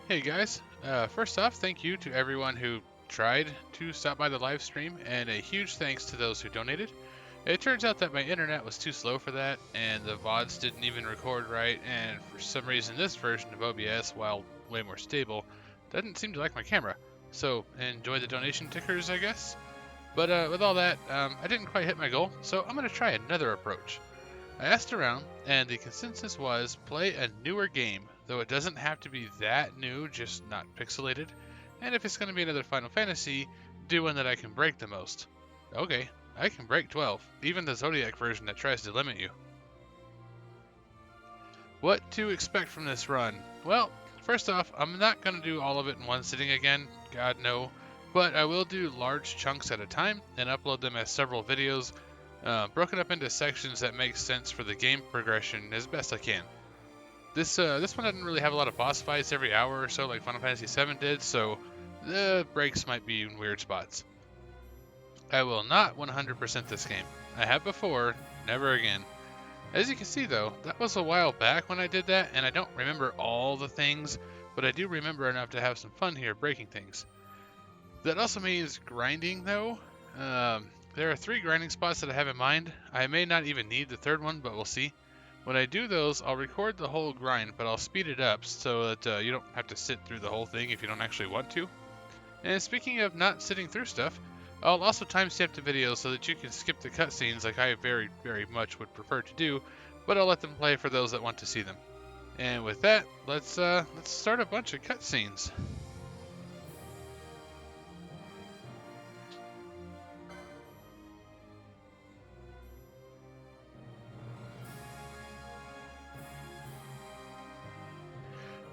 Hey guys, first off, thank you to everyone who tried to stop by the live stream, and a huge thanks to those who donated. It turns out that my internet was too slow for that, and the VODs didn't even record right, and for some reason this version of OBS, while way more stable, doesn't seem to like my camera. So, enjoy the donation tickers, I guess. But with all that, I didn't quite hit my goal, so I'm going to try another approach. I asked around, and the consensus was play a newer game, though it doesn't have to be that new, just not pixelated. And if it's going to be another Final Fantasy, do one that I can break the most. Okay, I can break 12, even the Zodiac version that tries to limit you. What to expect from this run? Well, first off, I'm not going to do all of it in one sitting again, God no, but I will do large chunks at a time and upload them as several videos, broken up into sections that make sense for the game progression as best I can. This one doesn't really have a lot of boss fights every hour or so like Final Fantasy VII did, so the breaks might be in weird spots. I will not 100% this game. I have before, never again. As you can see though, that was a while back when I did that, and I don't remember all the things, but I do remember enough to have some fun here breaking things. That also means grinding though. There are 3 grinding spots that I have in mind. I may not even need the 3rd one, but we'll see. When I do those, I'll record the whole grind, but I'll speed it up so that you don't have to sit through the whole thing if you don't actually want to. And speaking of not sitting through stuff, I'll also timestamp the video so that you can skip the cutscenes like I very, very much would prefer to do, but I'll let them play for those that want to see them. And with that, let's start a bunch of cutscenes.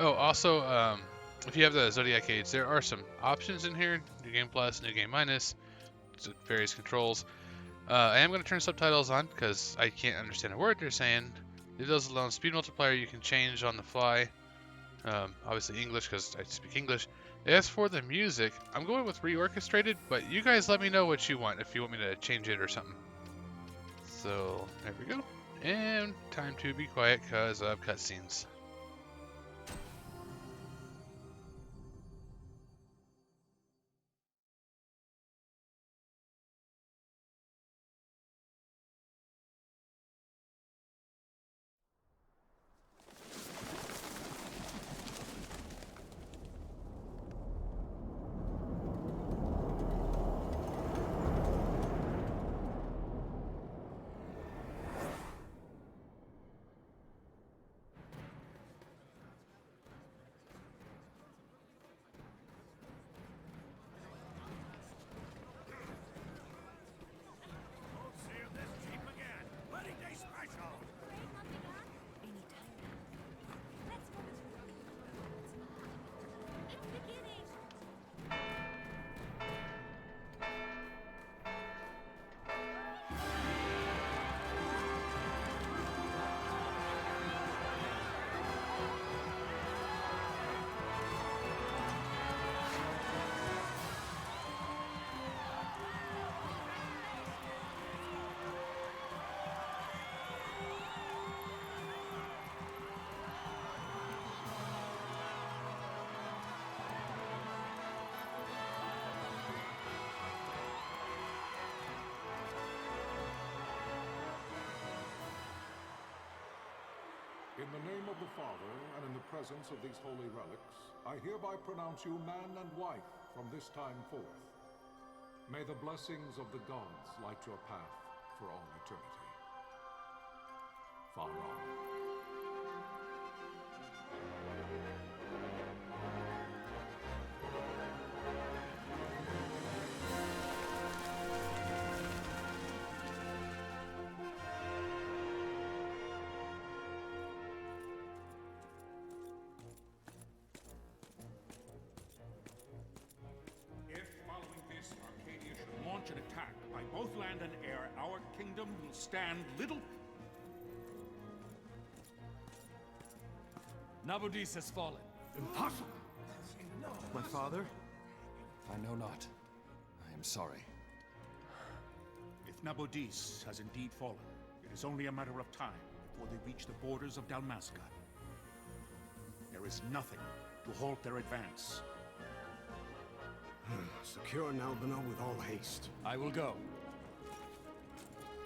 Oh, also, if you have the Zodiac Age, there are some options in here: New Game Plus, New Game Minus, various controls. I am going to turn subtitles on because I can't understand a word they're saying. Leave those alone. Speed multiplier you can change on the fly. Obviously English because I speak English. As for the music, I'm going with reorchestrated, but you guys let me know what you want if you want me to change it or something. So there we go. And time to be quiet because of cutscenes. In the name of the Father, and in the presence of these holy relics, I hereby pronounce you man and wife from this time forth. May the blessings of the gods light your path for all eternity. Far on. An attack by both land and air, our kingdom will stand little. Nabudis has fallen. Impossible! My father? I know not. I am sorry. If Nabudis has indeed fallen, it is only a matter of time before they reach the borders of Dalmasca. There is nothing to halt their advance. Secure Nalbina with all haste. I will go.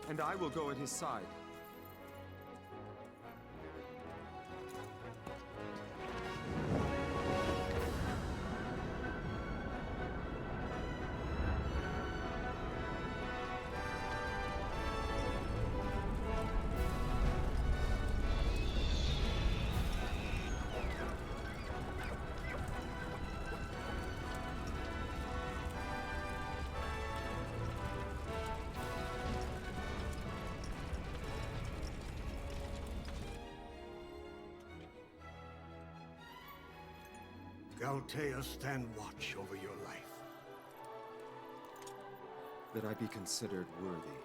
And I will go at his side. Galtea, stand watch over your life. That I be considered worthy.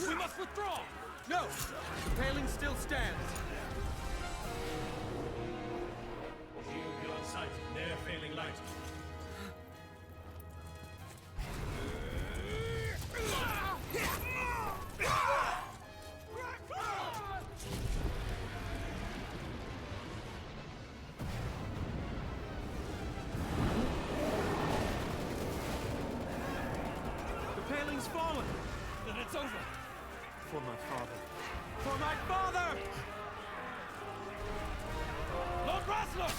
We must withdraw! No! The paling still stands. Shield beyond sight. They're failing light. The paling's fallen. Then it's over. For my father. For my father! Lord Rasler!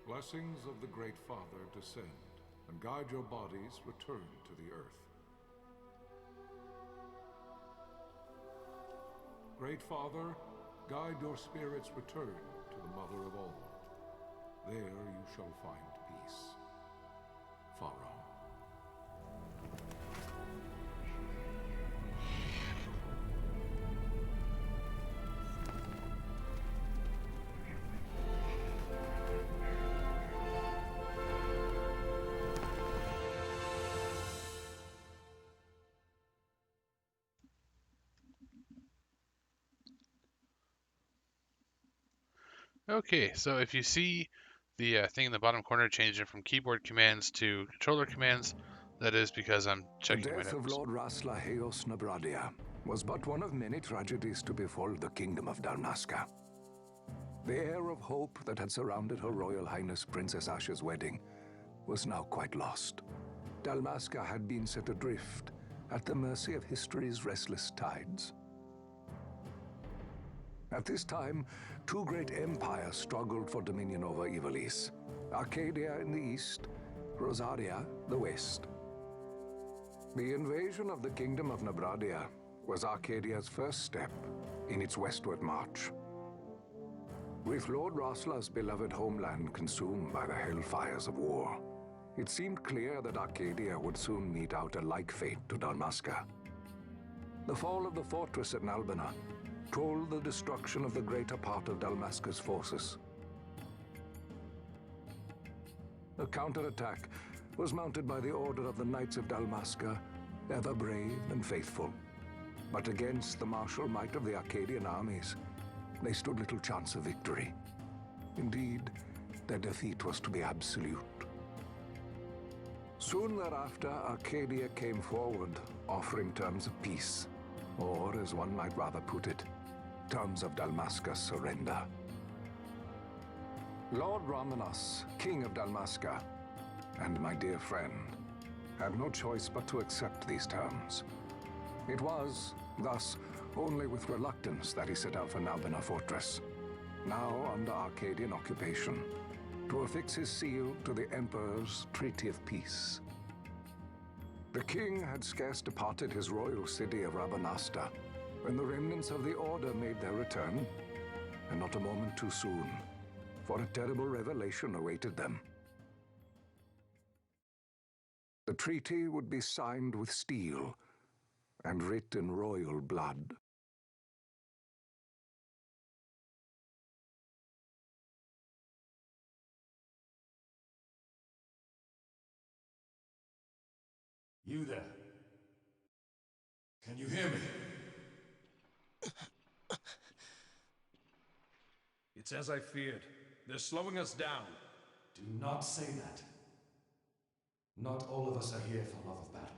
Blessings of the Great Father descend, and guide your bodies return to the earth. Great Father, guide your spirits return to the Mother of all. There you shall find peace. Pharaoh. Okay, so if you see the thing in the bottom corner changing from keyboard commands to controller commands, that is because I'm The checking my death of notes. Lord Rasla Heos Nabradia was but one of many tragedies to befall the kingdom of Dalmasca. The air of hope that had surrounded Her Royal Highness Princess Asha's wedding was now quite lost. Dalmasca had been set adrift at the mercy of history's restless tides. At this time, two great empires struggled for dominion over Ivalice. Arcadia in the east, Rosaria the west. The invasion of the Kingdom of Nabradia was Arcadia's first step in its westward march. With Lord Rosla's beloved homeland consumed by the hellfires of war, it seemed clear that Arcadia would soon mete out a like fate to Dalmasca. The fall of the fortress at Nalbina told the destruction of the greater part of Dalmasca's forces. A counterattack was mounted by the order of the Knights of Dalmasca, ever brave and faithful. But against the martial might of the Arcadian armies, they stood little chance of victory. Indeed, their defeat was to be absolute. Soon thereafter, Arcadia came forward, offering terms of peace, or, as one might rather put it, terms of Dalmasca's surrender. Lord Ramenas, King of Dalmasca, and my dear friend, had no choice but to accept these terms. It was, thus, only with reluctance that he set out for Nalbina Fortress, now under Arcadian occupation, to affix his seal to the Emperor's Treaty of Peace. The king had scarce departed his royal city of Rabanasta when the remnants of the Order made their return, and not a moment too soon, for a terrible revelation awaited them. The treaty would be signed with steel and writ in royal blood. You there? Can you hear me? It's as I feared. They're slowing us down. Do not say that. Not all of us are here for love of battle.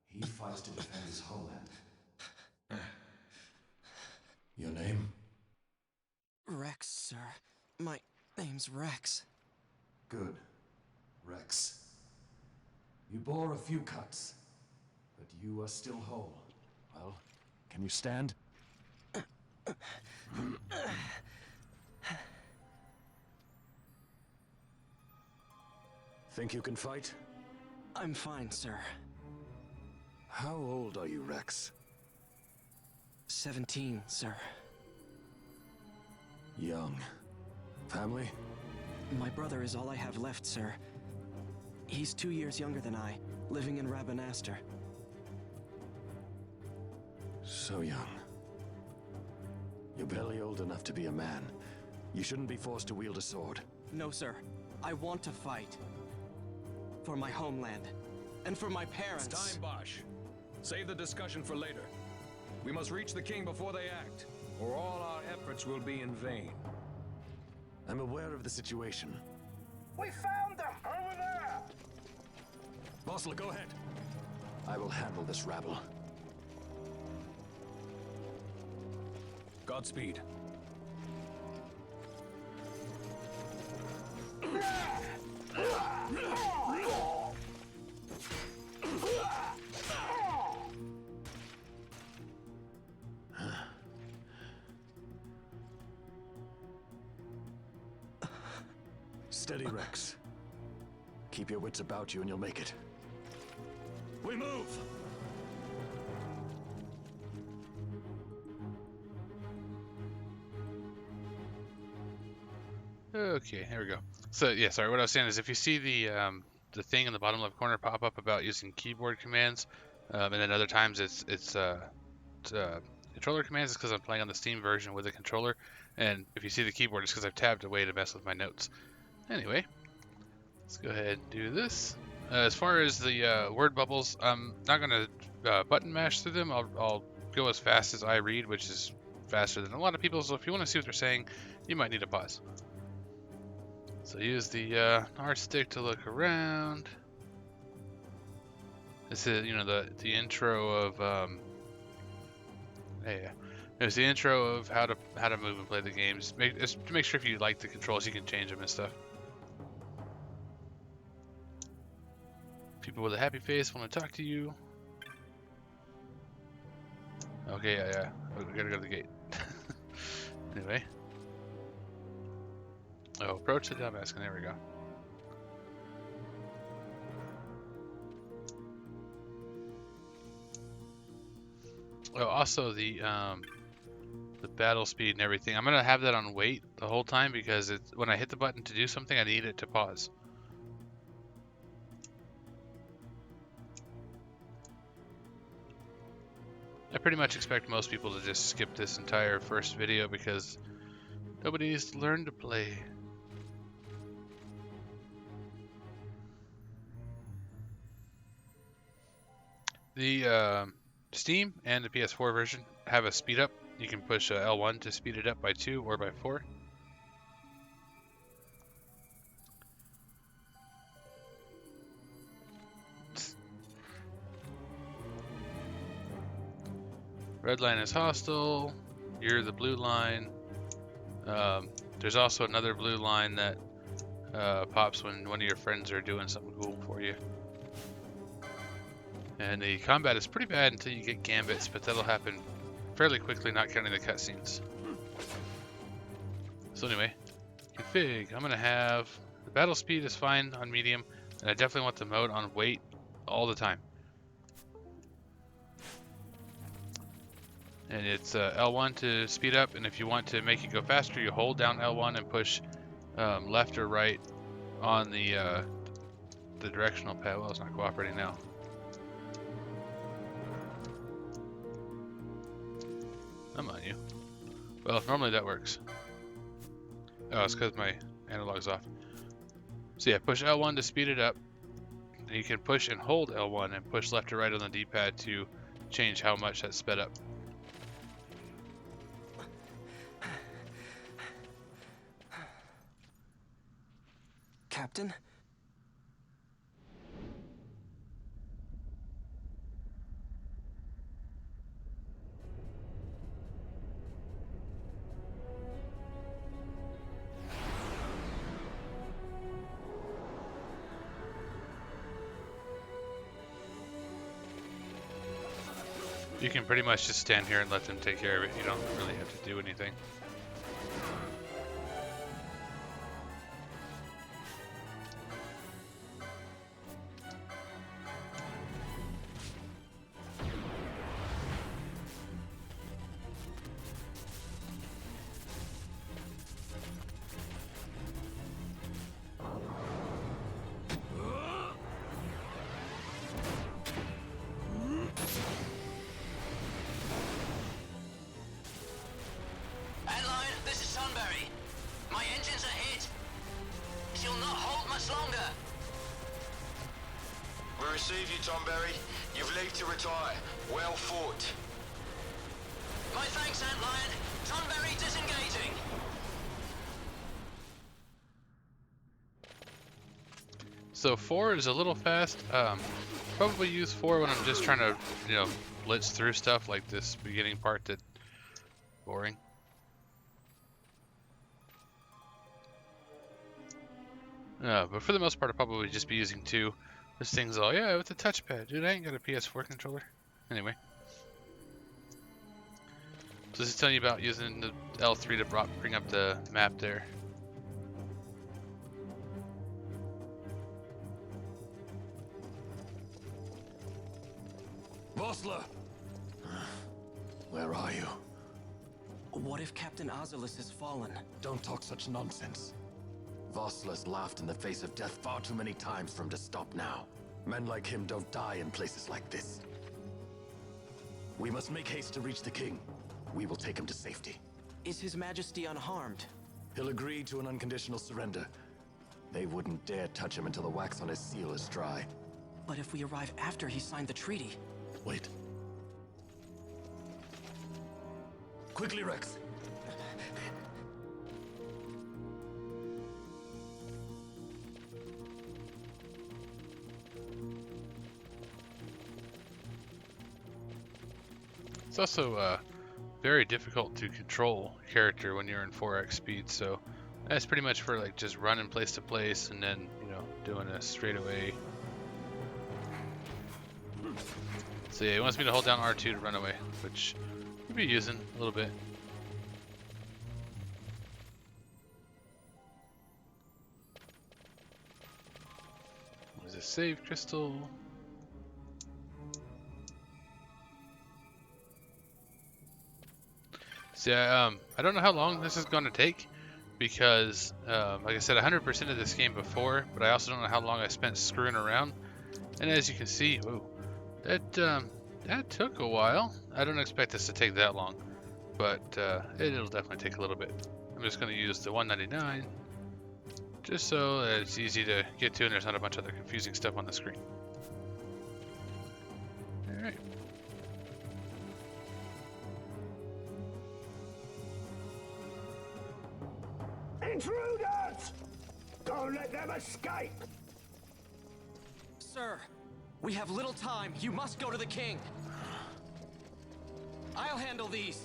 He fights to defend his homeland. Your name? Rex, sir. My name's Rex. Good. Rex. You bore a few cuts, but you are still whole. Well, can you stand? Think you can fight? I'm fine, sir. How old are you, Rex? 17, sir. Young. Family? My brother is all I have left, sir. He's 2 years younger than I, living in Rabanaster. So young. You're barely old enough to be a man. You shouldn't be forced to wield a sword. No, sir. I want to fight. For my homeland. And for my parents. It's time, Bosch. Save the discussion for later. We must reach the king before they act, or all our efforts will be in vain. I'm aware of the situation. We found them! Over there! Bossler, go ahead. I will handle this rabble. Godspeed. Steady, Rex. Keep your wits about you and you'll make it. We move! Okay, here we go. So yeah, sorry. What I was saying is, if you see the thing in the bottom left corner pop up about using keyboard commands, and then other times it's controller commands, it's because I'm playing on the Steam version with a controller, and if you see the keyboard, it's because I've tabbed away to mess with my notes. Anyway, let's go ahead and do this. As far as the word bubbles, I'm not gonna button mash through them. I'll go as fast as I read, which is faster than a lot of people. So if you want to see what they're saying, you might need a pause. So use the R stick to look around. This is, the intro of It was the intro of how to move and play the games. Just to make sure if you like the controls, you can change them and stuff. People with a happy face want to talk to you. Okay, yeah. We gotta go to the gate. Anyway. Oh, approach the dumbass, and there we go. Oh, also the battle speed and everything. I'm gonna have that on wait the whole time because when I hit the button to do something, I need it to pause. I pretty much expect most people to just skip this entire first video because nobody's learned to play. The Steam and the PS4 version have a speed up. You can push L1 to speed it up by 2 or by 4. Red line is hostile. You're the blue line. There's also another blue line that pops when one of your friends are doing something cool for you. And the combat is pretty bad until you get gambits, but that'll happen fairly quickly, not counting the cutscenes. So anyway, config. I'm gonna have the battle speed is fine on medium, and I definitely want the mode on wait all the time. And it's L1 to speed up, and if you want to make it go faster, you hold down L1 and push left or right on the directional pad. Well, it's not cooperating now. I'm on you. Well, normally that works. Oh, it's because my analog's off. So yeah, push L1 to speed it up. And you can push and hold L1 and push left or right on the D-pad to change how much that's sped up. Captain? You can pretty much just stand here and let them take care of it. You don't really have to do anything. Receive you, Tomberry. You've leave to retire. Well fought. My thanks, Antlion. Tonberry disengaging. So 4 is a little fast. Probably use 4 when I'm just trying to, blitz through stuff like this beginning part that boring. But for the most part, I'll probably just be using 2. This thing's all, yeah, with the touchpad. Dude, I ain't got a PS4 controller. Anyway. So this is telling you about using the L3 to bring up the map there. Vossler! Where are you? What if Captain Azulis has fallen? Don't talk such nonsense. Vossler's laughed in the face of death far too many times for him to stop now. Men like him don't die in places like this. We must make haste to reach the king. We will take him to safety. Is His Majesty unharmed? He'll agree to an unconditional surrender. They wouldn't dare touch him until the wax on his seal is dry. But if we arrive after he signed the treaty... Wait. Quickly, Rex. It's also very difficult to control character when you're in 4x speed, so that's pretty much for like just running place to place and then, you know, doing a straightaway. So yeah, he wants me to hold down R2 to run away, which we'll be using a little bit. What is this? Save crystal. So yeah, I don't know how long this is going to take because, like I said, 100% of this game before, but I also don't know how long I spent screwing around. And as you can see, whoa, that took a while. I don't expect this to take that long, but it'll definitely take a little bit. I'm just going to use the 199 just so that it's easy to get to and there's not a bunch of other confusing stuff on the screen. All right. Intruders! Don't let them escape! Sir, we have little time. You must go to the king. I'll handle these.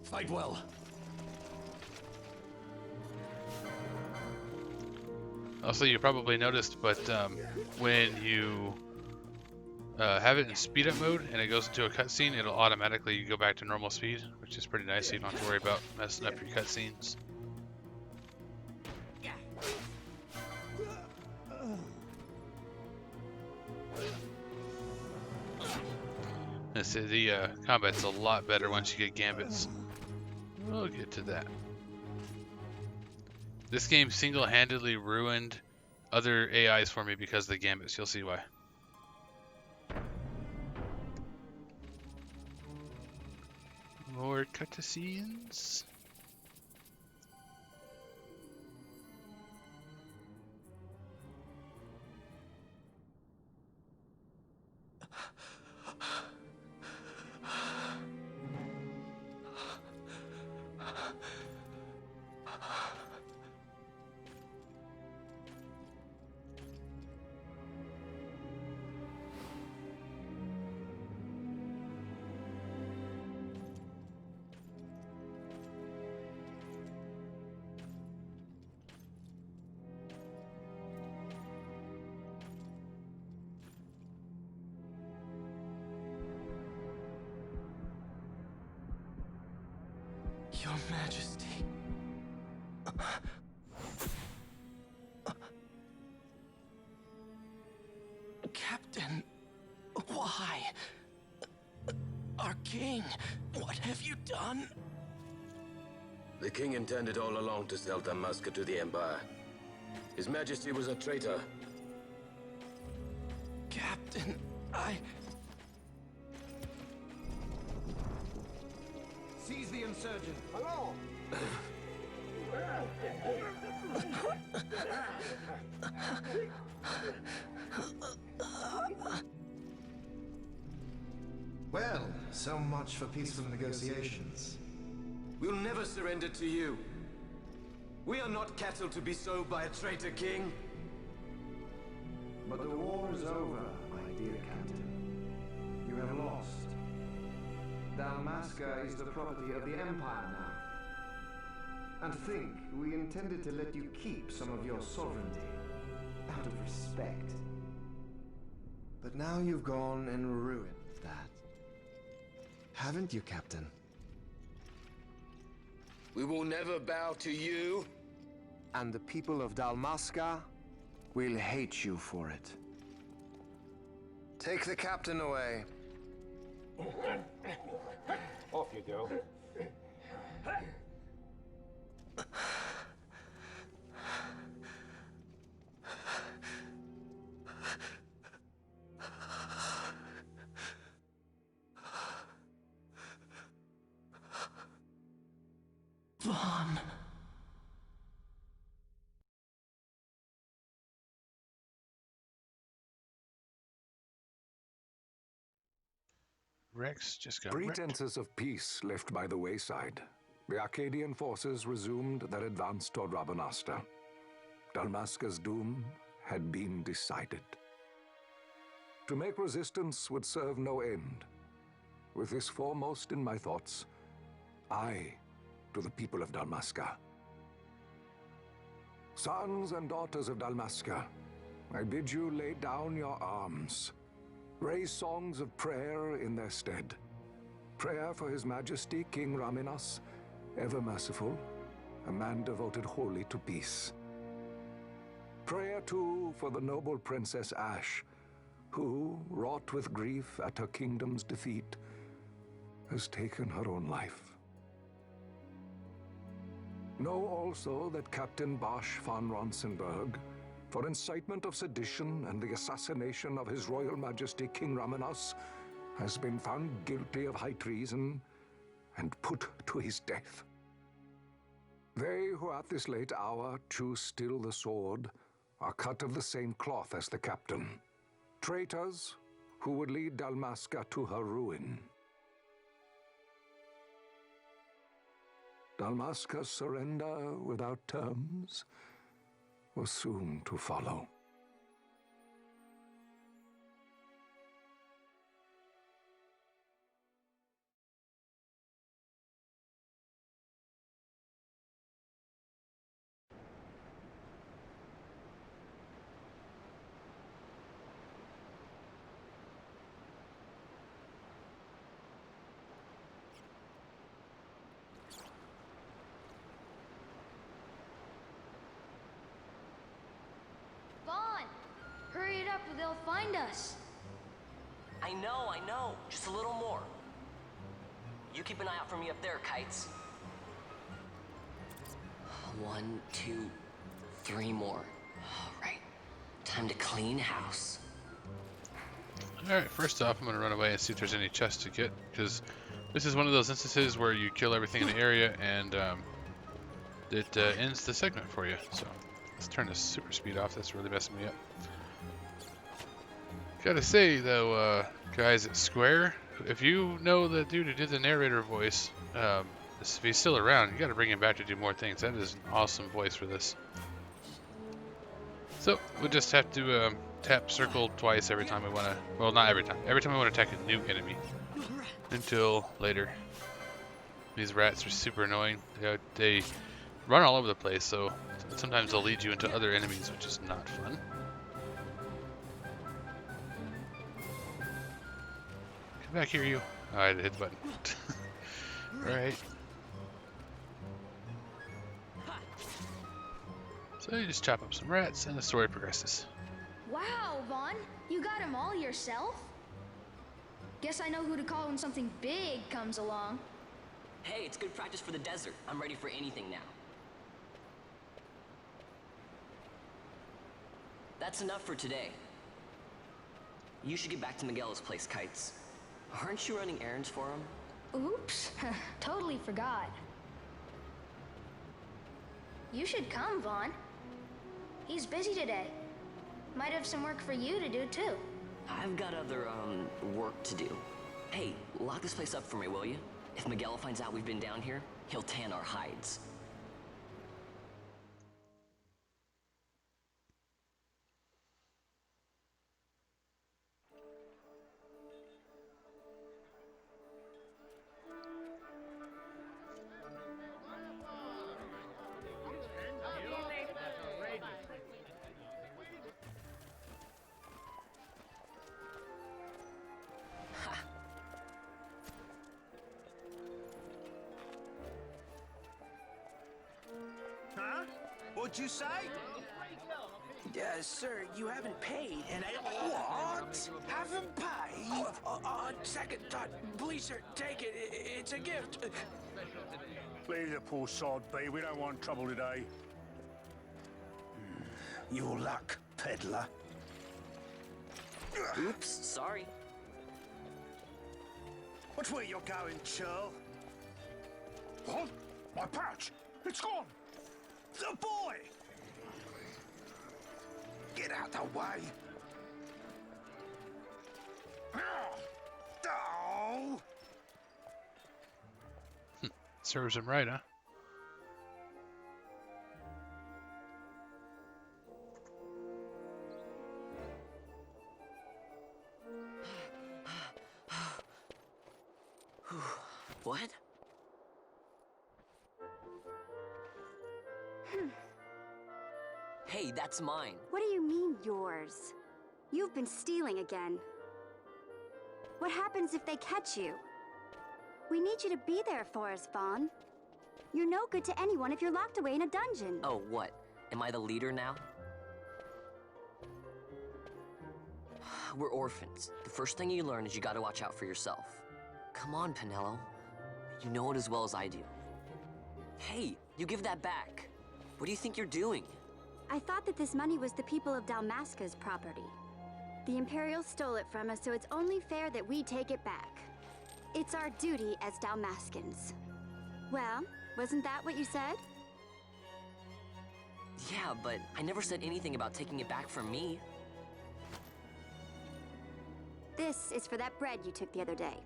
Fight well. Also, you probably noticed, but when you have it in speed up mode and it goes into a cutscene, it'll automatically go back to normal speed, which is pretty nice, so you don't have to worry about messing up your cutscenes. The combat's a lot better once you get gambits. We'll get to that. This game single-handedly ruined other AIs for me because of the gambits. You'll see why. More cutscenes. Your Majesty. Captain, why? Our king, what have you done? The king intended all along to sell Damascus to the Empire. His Majesty was a traitor. Captain, Seize the insurgent! Along! Well, so much for peaceful negotiations. We'll never surrender to you. We are not cattle to be sold by a traitor king. But the war is over, my dear Captain. You have lost. Dalmasca is the property of the Empire now. And think, we intended to let you keep some of your sovereignty, out of respect. But now you've gone and ruined that. Haven't you, Captain? We will never bow to you. And the people of Dalmasca will hate you for it. Take the captain away. Off you go. Vaughn. Rex just got wrecked. Pretenses of peace left by the wayside, the Arcadian forces resumed their advance toward Rabanasta. Dalmasca's doom had been decided. To make resistance would serve no end. with this foremost in my thoughts, I to the people of Dalmasca. Sons and daughters of Dalmasca, I bid you lay down your arms. Raise songs of prayer in their stead. Prayer for His Majesty King Raminas, ever merciful, a man devoted wholly to peace. Prayer, too, for the noble Princess Ash, who, wrought with grief at her kingdom's defeat, has taken her own life. Know also that Captain Bosch von Ronsenberg, for incitement of sedition and the assassination of His Royal Majesty King Raminas, has been found guilty of high treason and put to his death. They who at this late hour choose still the sword are cut of the same cloth as the captain. Traitors who would lead Dalmasca to her ruin. Dalmasca's surrender without terms was soon to follow. Hurry it up or they'll find us. I know. Just a little more. You keep an eye out for me up there, Kites. 1, 2, 3 more. All right. Time to clean house. Alright, first off, I'm going to run away and see if there's any chests to get, because this is one of those instances where you kill everything in the area and it ends the segment for you. So let's turn the super speed off. That's really messing me up. Gotta say though, guys at Square, if you know the dude who did the narrator voice, if he's still around, you gotta bring him back to do more things. That is an awesome voice for this. So we'll just have to tap circle twice every time we want to. Well, not every time. Every time we want to attack a new enemy. Until later. These rats are super annoying. They run all over the place, so sometimes they'll lead you into other enemies, which is not fun. Back here, you. Oh, I hit the button. Alright. So you just chop up some rats and the story progresses. Wow, Vaughn, you got them all yourself? Guess I know who to call when something big comes along. Hey, it's good practice for the desert. I'm ready for anything now. That's enough for today. You should get back to Miguel's place, Kites. Aren't you running errands for him? Oops, totally forgot. You should come, Vaughn. He's busy today. Might have some work for you to do, too. I've got other, work to do. Hey, lock this place up for me, will you? If Miguel finds out we've been down here, he'll tan our hides. What'd you say? Sir, you haven't paid, and I... What? Haven't paid? On second thought, please, sir, take it. It's a gift. Leave the poor sod be. We don't want trouble today. Your luck, peddler. Oops, sorry. Watch where you're going, churl. What? My pouch! It's gone! The boy! Get out the way! Oh! Serves him right, huh? Hey, that's mine. What do you mean, yours? You've been stealing again. What happens if they catch you? We need you to be there for us, Vaughn. You're no good to anyone if you're locked away in a dungeon. Oh, what? Am I the leader now? We're orphans. The first thing you learn is you gotta watch out for yourself. Come on, Pinello. You know it as well as I do. Hey, you give that back. What do you think you're doing? I thought that this money was the people of Dalmasca's property. The Imperials stole it from us, so it's only fair that we take it back. It's our duty as Dalmascans. Well, wasn't that what you said? Yeah, but I never said anything about taking it back from me. This is for that bread you took the other day.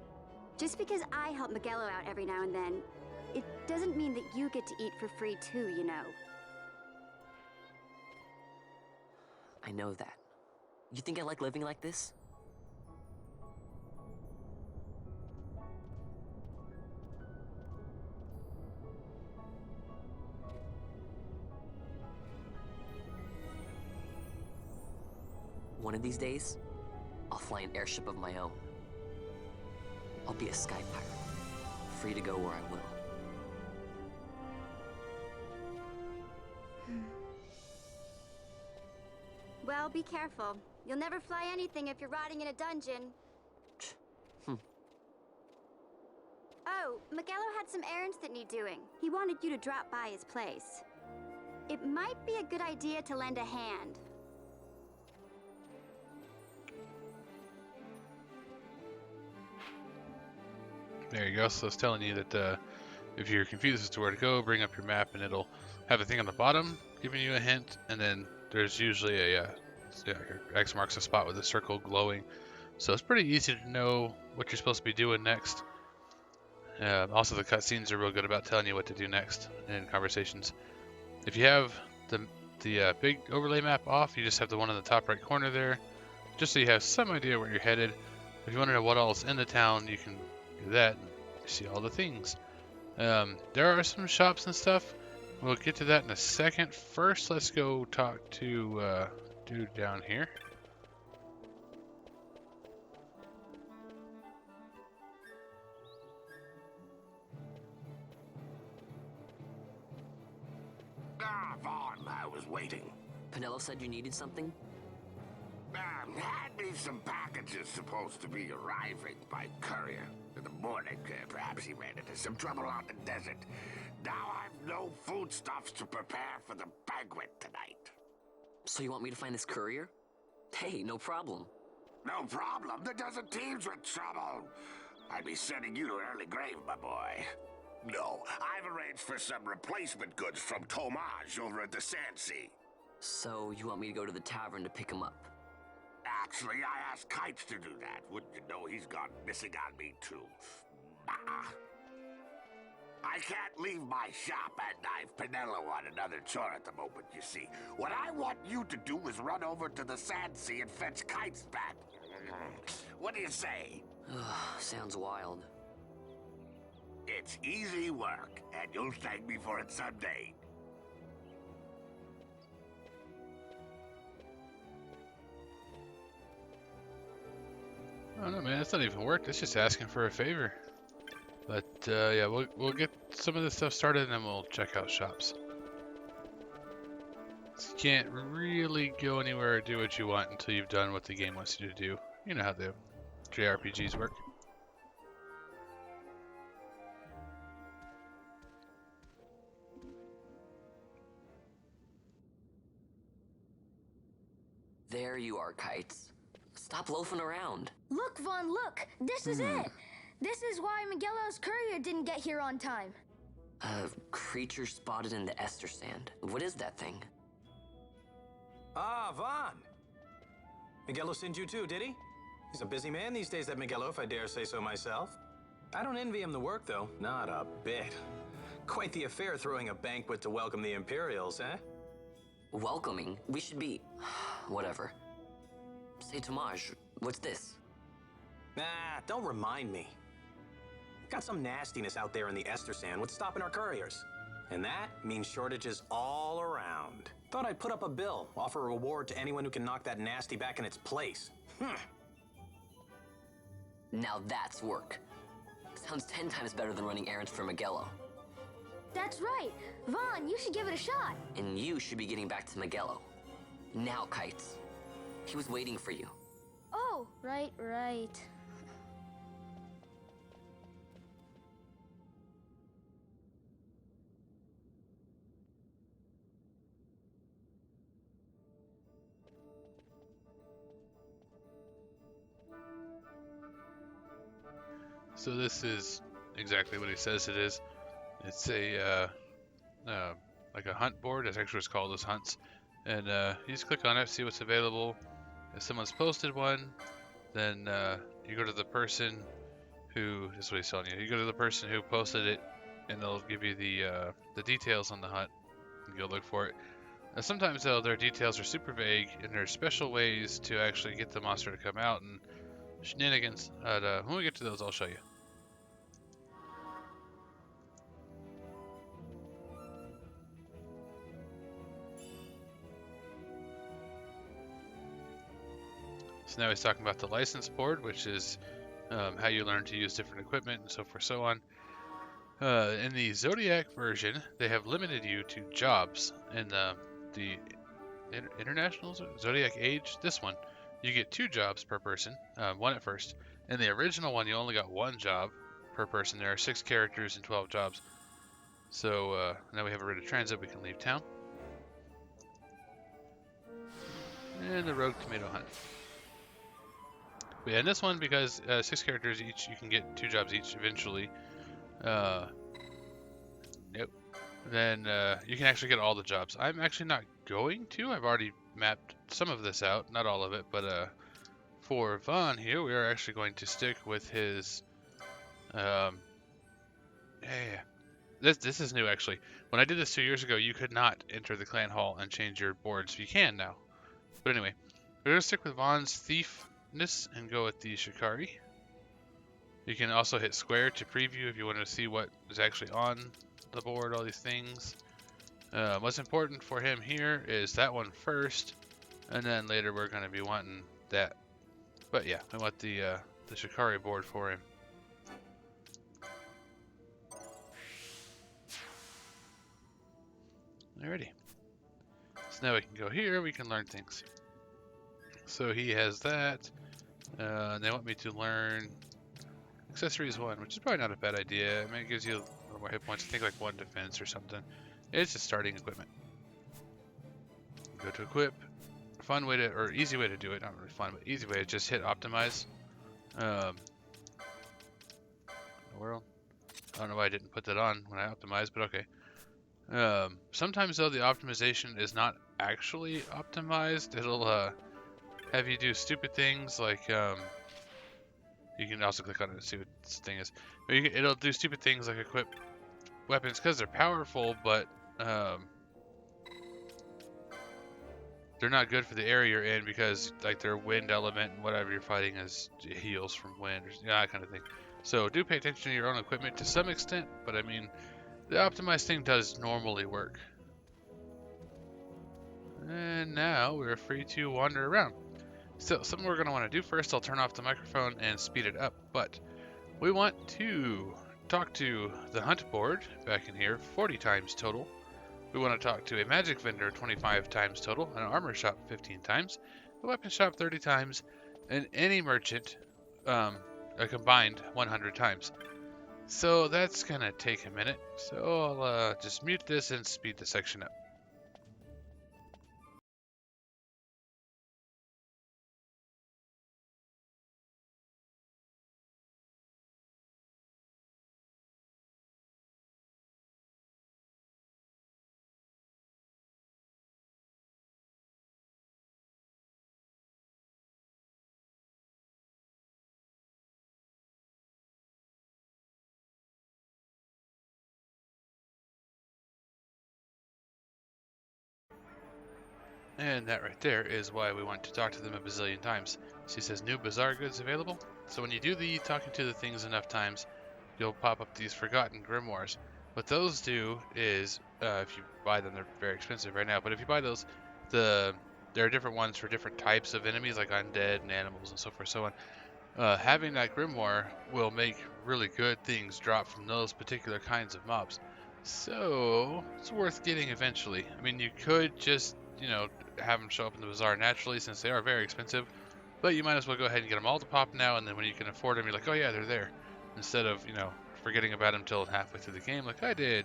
Just because I help Miguelo out every now and then, it doesn't mean that you get to eat for free too, you know. I know that. You think I like living like this? One of these days, I'll fly an airship of my own. I'll be a sky pirate, free to go where I will. Well, be careful. You'll never fly anything if you're rotting in a dungeon. Oh, Miguelo had some errands that need doing. He wanted you to drop by his place. It might be a good idea to lend a hand. There you go. So it's telling you that if you're confused as to where to go, bring up your map and it'll have a thing on the bottom giving you a hint, and then there's usually a X marks a spot with a circle glowing. So it's pretty easy to know what you're supposed to be doing next. Also, the cutscenes are real good about telling you what to do next in conversations. If you have the big overlay map off, you just have the one in the top right corner there, just so you have some idea where you're headed. If you want to know what all's in the town, you can do that and see all the things. There are some shops and stuff. We'll get to that in a second. First, let's go talk to dude down here. Vaughn, I was waiting. Pinello said you needed something? Had me some packages supposed to be arriving by courier. In the morning, perhaps he ran into some trouble out in the desert. Now I've no foodstuffs to prepare for the banquet tonight. So you want me to find this courier? Hey, no problem. No problem. The desert teems with trouble. I'd be sending you to an early grave, my boy. No, I've arranged for some replacement goods from Tomaj over at the Sandsea. So you want me to go to the tavern to pick him up? Actually, I asked Kites to do that. Wouldn't you know he's gone missing on me, too. I can't leave my shop, and I've Pinello on another chore at the moment, you see. What I want you to do is run over to the Sandsea and fetch Kites back. What do you say? Sounds wild. It's easy work, and you'll thank me for it someday. Oh no, man, that's not even work. That's just asking for a favor. But yeah, we'll get some of this stuff started, and then we'll check out shops. So you can't really go anywhere or do what you want until you've done what the game wants you to do. You know how the JRPGs work. There you are, Kites. Stop loafing around. Look, Vaughn, look! This is it! This is why Miguelo's courier didn't get here on time. Creature spotted in the Ester Sand. What is that thing? Ah, Vaughn! Miguelo sent you too, did he? He's a busy man these days, that Miguelo, if I dare say so myself. I don't envy him the work, though. Not a bit. Quite the affair throwing a banquet to welcome the Imperials, eh? Welcoming? We should be... whatever. Say, Tomaj, what's this? Nah, don't remind me. Got some nastiness out there in the Ester Sand. What's stopping our couriers? And that means shortages all around. Thought I'd put up a bill, offer a reward to anyone who can knock that nasty back in its place. Now that's work. Sounds 10 times better than running errands for Magello. That's right. Vaughn, you should give it a shot. And you should be getting back to Magello. Now, Kites. He was waiting for you. Oh, right. So this is exactly what he says it is. It's a like a hunt board. That's actually what's called, as hunts. And you just click on it, see what's available. If someone's posted one, then you go to the person who, this is what he's telling you. You go to the person who posted it, and they'll give you the details on the hunt. And you'll look for it. And sometimes though, their details are super vague, and there's special ways to actually get the monster to come out and shenanigans. When we get to those, I'll show you. So now he's talking about the license board, which is how you learn to use different equipment and so forth, so on. In the Zodiac version, they have limited you to jobs. In the International Zodiac Age, this one, you get 2 jobs per person, one at first. In the original one, you only got 1 job per person. There are 6 characters and 12 jobs. So now we have a writ of transit, we can leave town. And the Rogue Tomato Hunt. But yeah, in this one, because 6 characters each, you can get 2 jobs each eventually. Nope. Then you can actually get all the jobs. I'm actually not going to. I've already mapped some of this out, not all of it, but for Vaughn here, we are actually going to stick with his. This is new actually. When I did this 2 years ago, you could not enter the clan hall and change your boards. You can now. But anyway, we're gonna stick with Vaughn's thiefness and go with the Shikari. You can also hit square to preview if you want to see what is actually on the board, all these things. What's important for him here is that one first, and then later we're going to be wanting that. But yeah, I want the Shikari board for him. Alrighty. So now we can go here, we can learn things. So he has that. They want me to learn Accessories 1, which is probably not a bad idea. I mean, it gives you a little more hit points. I think like 1 defense or something. It's just starting equipment. Go to equip. Fun way to, or easy way to do it, not really fun, but easy way to just hit optimize. World. I don't know why I didn't put that on when I optimized, but okay. Sometimes though, the optimization is not actually optimized. It'll have you do stupid things like you can also click on it and see what this thing is. But it'll do stupid things like equip weapons because they're powerful, but they're not good for the area you're in because like their wind element and whatever you're fighting is heals from wind or that kind of thing. So do pay attention to your own equipment to some extent, but I mean, the optimized thing does normally work. And now we're free to wander around. So something we're going to want to do first, I'll turn off the microphone and speed it up, but we want to talk to the hunt board back in here 40 times total. We want to talk to a magic vendor 25 times total, an armor shop 15 times, a weapon shop 30 times, and any merchant a combined 100 times. So that's going to take a minute, so I'll just mute this and speed the section up. And that right there is why we want to talk to them a bazillion times. She says new bazaar goods available. So when you do the talking to the things enough times, you'll pop up these forgotten grimoires. what those do is, if you buy them, they're very expensive right now, but if you buy those, there are different ones for different types of enemies, like undead and animals and so forth, so on. Having that grimoire will make really good things drop from those particular kinds of mobs. So it's worth getting eventually. I mean, you could just, have them show up in the bazaar naturally since they are very expensive, but you might as well go ahead and get them all to pop now, and then when you can afford them, you're like, oh yeah, they're there, instead of, forgetting about them till halfway through the game like I did.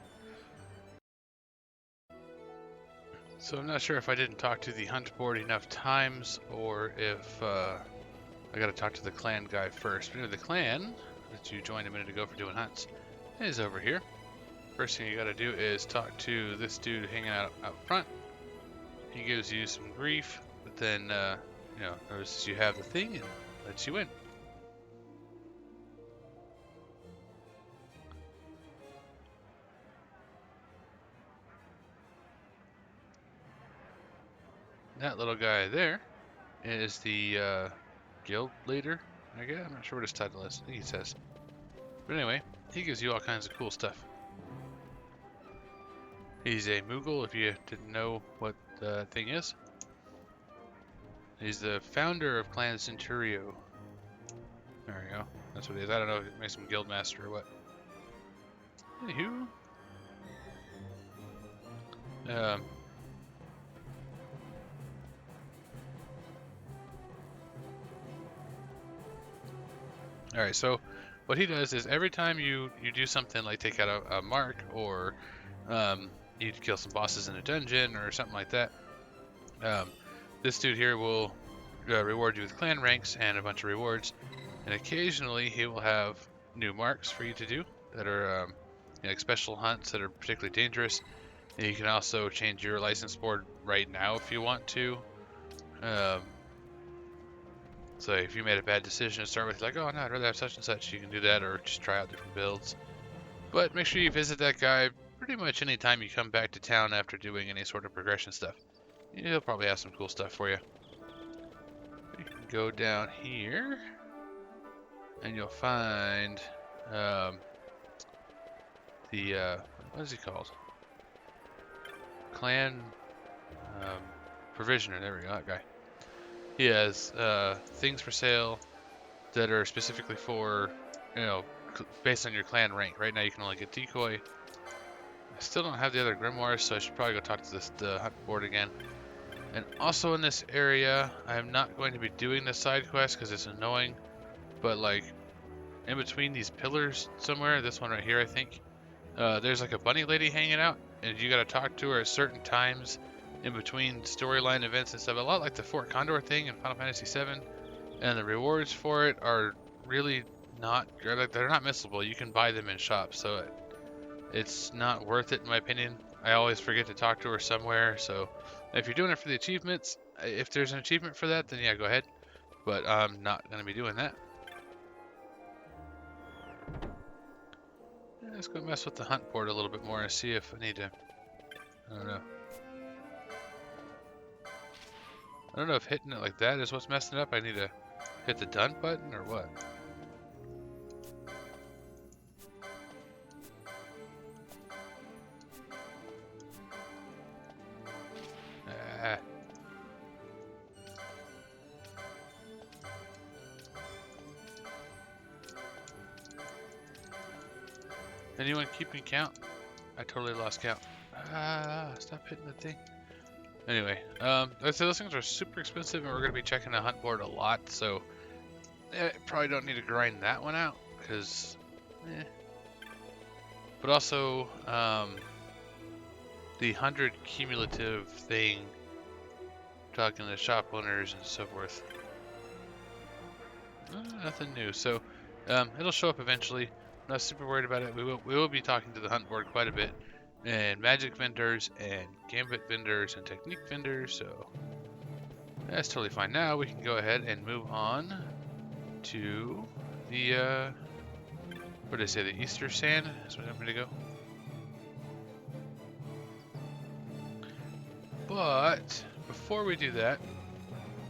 So I'm not sure if I didn't talk to the hunt board enough times, or if I gotta talk to the clan guy first. But anyway, the clan that you joined a minute ago for doing hunts is over here. First thing you gotta do is talk to this dude hanging out front. He gives you some grief, but then, notices you have the thing and lets you in. That little guy there is the guild leader, I guess. I'm not sure what his title is. I think he says. But anyway, he gives you all kinds of cool stuff. He's a Moogle, if you didn't know what the thing is. He's the founder of Clan Centurio. There we go. That's what he is. I don't know if it makes him guild master or what. Anywho. Alright, so what he does is every time you do something like take out a mark, or you kill some bosses in a dungeon or something like that, this dude here will reward you with clan ranks and a bunch of rewards, and occasionally he will have new marks for you to do that are like special hunts that are particularly dangerous. And you can also change your license board right now if you want to. So if you made a bad decision to start with, like, oh no, I'd rather have such and such, you can do that, or just try out different builds. But make sure you visit that guy pretty much any time you come back to town after doing any sort of progression stuff. He'll probably have some cool stuff for you. You can go down here, and you'll find what is he called? Clan Provisioner. There we go, that guy. He has things for sale that are specifically for, based on your clan rank. Right now you can only get Decoy. I still don't have the other grimoires, so I should probably go talk to the hunt board again. And also in this area, I am not going to be doing the side quest because it's annoying. But like, in between these pillars somewhere, this one right here I think, there's like a bunny lady hanging out, and you gotta talk to her at certain times in between storyline events and stuff, a lot like the Fort Condor thing in Final Fantasy VII, and the rewards for it are really not, like, they're not missable. You can buy them in shops, so it's not worth it in my opinion. I always forget to talk to her somewhere, so if you're doing it for the achievements, if there's an achievement for that, then yeah, go ahead, but I'm not going to be doing that. Let's go mess with the hunt board a little bit more and see if I need to, I don't know if hitting it like that is what's messing it up. I need to hit the done button or what? Anyone keeping count? I totally lost count. Stop hitting the thing. Anyway, I'd say those things are super expensive, and we're going to be checking the hunt board a lot, so probably don't need to grind that one out, because, But also, the 100 cumulative thing, talking to shop owners and so forth, nothing new, so it'll show up eventually. I'm not super worried about it. We will be talking to the hunt board quite a bit, and magic vendors and gambit vendors and technique vendors, so that's totally fine. Now we can go ahead and move on to the what did I say, the Easter Sand is where I'm going to go. But before we do that,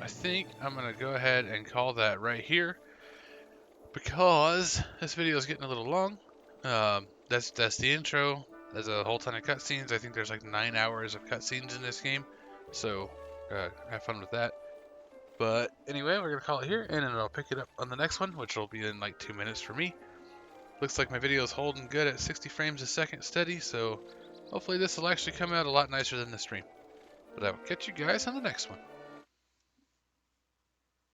I think I'm going to go ahead and call that right here, because this video is getting a little long. That's the intro. There's a whole ton of cutscenes. I think there's like 9 hours of cutscenes in this game, so have fun with that. But anyway, we're gonna call it here, and then I'll pick it up on the next one, which will be in like 2 minutes for me. Looks like my video is holding good at 60 frames a second steady, so hopefully this will actually come out a lot nicer than the stream. But I will catch you guys on the next one.